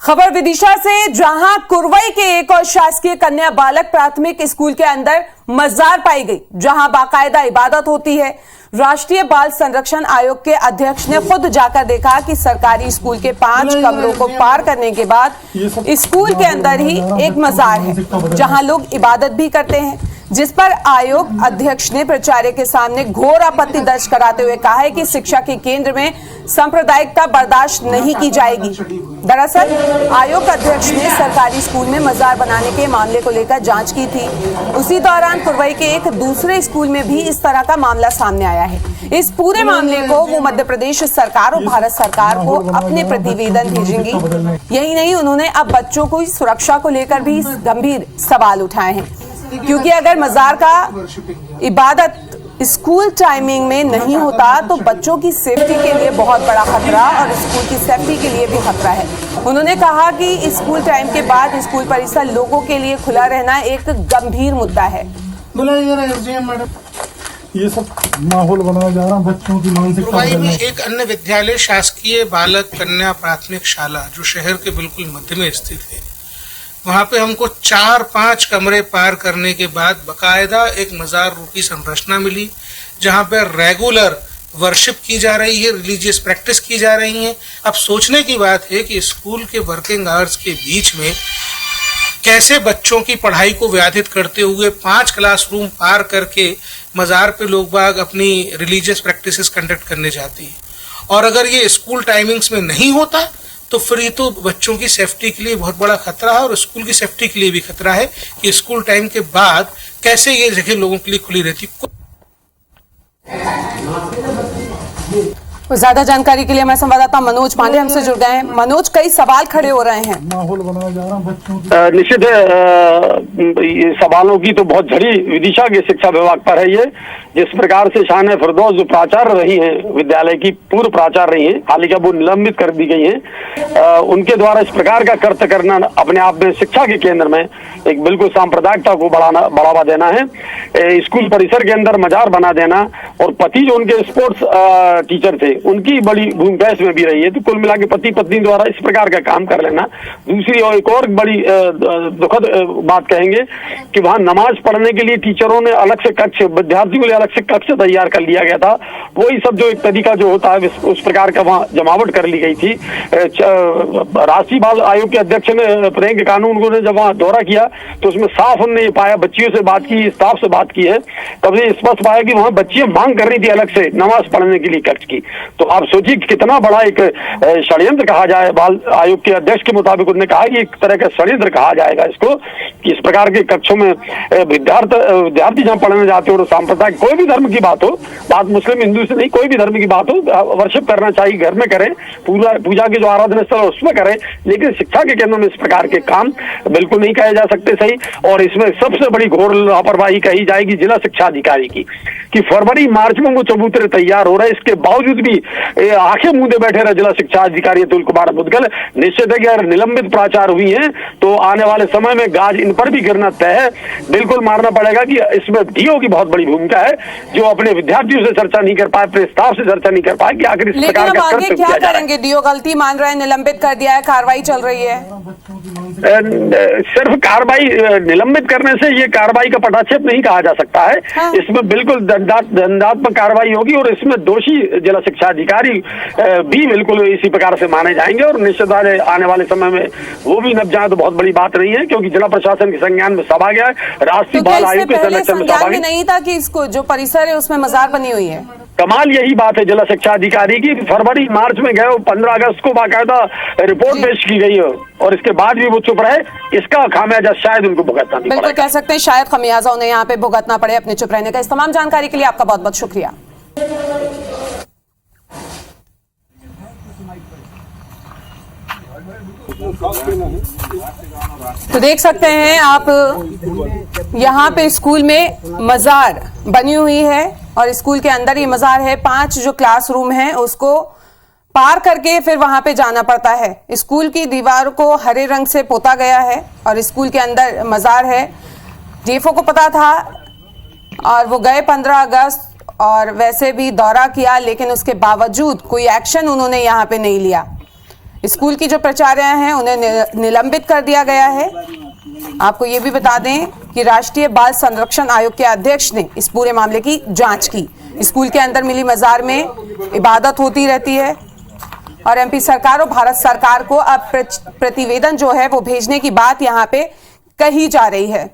खबर विदिशा से, जहां कुरवई के एक और शासकीय कन्या बालक प्राथमिक स्कूल के अंदर मजार पाई गई, जहां बाकायदा इबादत होती है। राष्ट्रीय बाल संरक्षण आयोग के अध्यक्ष ने खुद जाकर देखा कि सरकारी स्कूल के 5 कमरों को पार करने के बाद स्कूल के अंदर ही एक मजार है, जहां लोग इबादत भी करते हैं, जिस पर आयोग अध्यक्ष ने प्राचार्य के सामने घोर आपत्ति दर्ज कराते हुए कहा है कि शिक्षा के केंद्र में सांप्रदायिकता बर्दाश्त नहीं की जाएगी। दरअसल आयोग अध्यक्ष ने सरकारी स्कूल में मजार बनाने के मामले को लेकर जांच की थी। उसी दौरान कुरवई के एक दूसरे स्कूल में भी इस तरह का मामला सामने आया है। इस पूरे मामले को वो मध्य प्रदेश सरकार और भारत सरकार को अपने प्रतिवेदन भेजेंगी। यही नहीं, उन्होंने अब बच्चों की सुरक्षा को लेकर भी गंभीर सवाल उठाए हैं, क्योंकि अगर मजार का इबादत स्कूल टाइमिंग में नहीं होता तो बच्चों की सेफ्टी के लिए बहुत बड़ा खतरा और स्कूल की सेफ्टी के लिए भी खतरा है। उन्होंने कहा कि स्कूल टाइम के बाद स्कूल परिसर लोगों के लिए खुला रहना एक गंभीर मुद्दा है। ये सब माहौल बनाया जा रहा, बच्चों की मानसिकता में एक अन्य विद्यालय शासकीय बालक कन्या प्राथमिक शाला जो शहर के बिल्कुल मध्य में स्थित है, वहाँ पे हमको 4-5 कमरे पार करने के बाद बकायदा एक मजार रूपी संरचना मिली, जहाँ पे रेगुलर वर्शिप की जा रही है, रिलीजियस प्रैक्टिस की जा रही है। अब सोचने की बात है कि स्कूल के वर्किंग आवर्स के बीच में कैसे बच्चों की पढ़ाई को व्याधित करते हुए 5 क्लासरूम पार करके मजार पे लोग बाग अपनी रिलीजियस प्रैक्टिसेस कंडक्ट करने जाती है। और अगर ये स्कूल टाइमिंग्स में नहीं होता तो फिर ये तो बच्चों की सेफ्टी के लिए बहुत बड़ा खतरा है और स्कूल की सेफ्टी के लिए भी खतरा है कि स्कूल टाइम के बाद कैसे ये जगह लोगों के लिए खुली रहती। ज्यादा जानकारी के लिए हमारे संवाददाता मनोज पांडे हमसे जुड़ गए हैं। मनोज, कई सवाल खड़े हो रहे हैं। माहौल बनाया जा रहा, बच्चों की निश्चित सवालों की तो बहुत झड़ी विदिशा के शिक्षा विभाग पर है। ये जिस प्रकार से शान फिरदौस जो प्राचार्य रही हैं, विद्यालय की पूर्व प्राचार्य रही हैं, हालांकि वो निलंबित कर दी गई हैं, उनके द्वारा इस प्रकार का कृत्य करना अपने आप में शिक्षा के केंद्र में एक बिल्कुल सांप्रदायिकता को बढ़ावा देना है। स्कूल परिसर के अंदर मजार बना देना और पति जो उनके स्पोर्ट्स टीचर थे उनकी बड़ी भूमिका इसमें भी रही है। तो कुल मिला के पति पत्नी द्वारा इस प्रकार का काम कर लेना। दूसरी और एक और बड़ी दुखद बात कहेंगे कि वहां नमाज पढ़ने के लिए टीचरों ने अलग से कक्ष, विद्यार्थियों के लिए अलग से कक्ष तैयार कर लिया गया था। वही सब जो एक तरीका जो होता है उस प्रकार का वहां जमावट कर ली गई थी। राष्ट्रीय बाल आयोग के अध्यक्ष ने प्रियंका कानून ने जब वहां दौरा किया तो उसमें साफ उन्होंने ये पाया, बच्चियों से बात की, स्टाफ से बात की है, तब ये स्पष्ट पाया कि वहां बच्चियां मांग कर रही थी अलग से नमाज पढ़ने के लिए कक्ष की। तो आप सोचिए कितना बड़ा एक षड्यंत्र कहा जाए। बाल आयोग के अध्यक्ष के मुताबिक उन्होंने कहा कि एक तरह का षड्यंत्र कहा जाएगा इसको, कि इस प्रकार के कक्षों में विद्यार्थी जहां पढ़ने जाते हो और सांप्रदायिक कोई भी धर्म की बात हो, बात मुस्लिम हिंदू से नहीं, कोई भी धर्म की बात हो, वर्शिप करना चाहिए, घर में करें, पूजा के जो आराधना स्थल उसमें करें, लेकिन शिक्षा के केंद्र में इस प्रकार के काम बिल्कुल नहीं कहे जा सकते सही। और इसमें सबसे बड़ी घोर लापरवाही कही जाएगी जिला शिक्षा अधिकारी की, कि फरवरी मार्च में वो चबूतरे तैयार हो रहे हैं, इसके बावजूद भी आंखें मूंदे बैठे रहे जिला शिक्षा अधिकारी अतुल कुमार मुदगल। निश्चित है कि अगर निलंबित प्राचार्य हुई हैं तो आने वाले समय में गाज इन पर भी गिरना तय है। बिल्कुल मानना पड़ेगा कि इसमें डीओ की बहुत बड़ी भूमिका है, जो अपने विद्यार्थियों से चर्चा नहीं कर पाए, अपने स्टाफ से चर्चा नहीं कर पाए कि आखिर इस प्रकार का आगे क्या करेंगे। डीओ गलती मान रहे हैं, निलंबित कर दिया है, कार्रवाई चल रही है। सिर्फ कार्रवाई निलंबित करने से ये कार्रवाई का पटाक्षेप नहीं कहा जा सकता है। हाँ। इसमें बिल्कुल दंडात्मक कार्रवाई होगी और इसमें दोषी जिला शिक्षा अधिकारी भी बिल्कुल इसी प्रकार से माने जाएंगे और निश्चित आने वाले समय में वो भी नब जाए तो बहुत बड़ी बात नहीं है, क्योंकि जिला प्रशासन के संज्ञान में सब आ गया है। राष्ट्रीय बाल आयोग के संरक्षण में सब आ गया नहीं था कि इसको जो परिसर है उसमें मजार बनी हुई है। कमाल यही बात है जिला शिक्षा अधिकारी की, फरवरी मार्च में गए, 15 अगस्त को बाकायदा रिपोर्ट पेश की गई है और इसके बाद भी वो चुप रहे। इसका खामियाजा शायद उनको भुगतना नहीं पड़े। बिल्कुल कह सकते हैं, शायद खामियाजा उन्हें यहाँ पे भुगतना पड़े अपने चुप रहने का। इस तमाम जानकारी के लिए आपका बहुत बहुत शुक्रिया। तो देख सकते हैं आप, यहाँ पे स्कूल में मजार बनी हुई है और स्कूल के अंदर ये मजार है। 5 जो क्लासरूम हैं उसको पार करके फिर वहां पे जाना पड़ता है। स्कूल की दीवार को हरे रंग से पोता गया है और स्कूल के अंदर मजार है। डीएफओ को पता था और वो गए 15 अगस्त और वैसे भी दौरा किया, लेकिन उसके बावजूद कोई एक्शन उन्होंने यहाँ पे नहीं लिया। स्कूल की जो प्राचार्य हैं उन्हें निलंबित कर दिया गया है। आपको ये भी बता दें कि राष्ट्रीय बाल संरक्षण आयोग के अध्यक्ष ने इस पूरे मामले की जांच की। स्कूल के अंदर मिली मजार में इबादत होती रहती है और एमपी सरकार और भारत सरकार को अब प्रतिवेदन जो है वो भेजने की बात यहां पे कही जा रही है।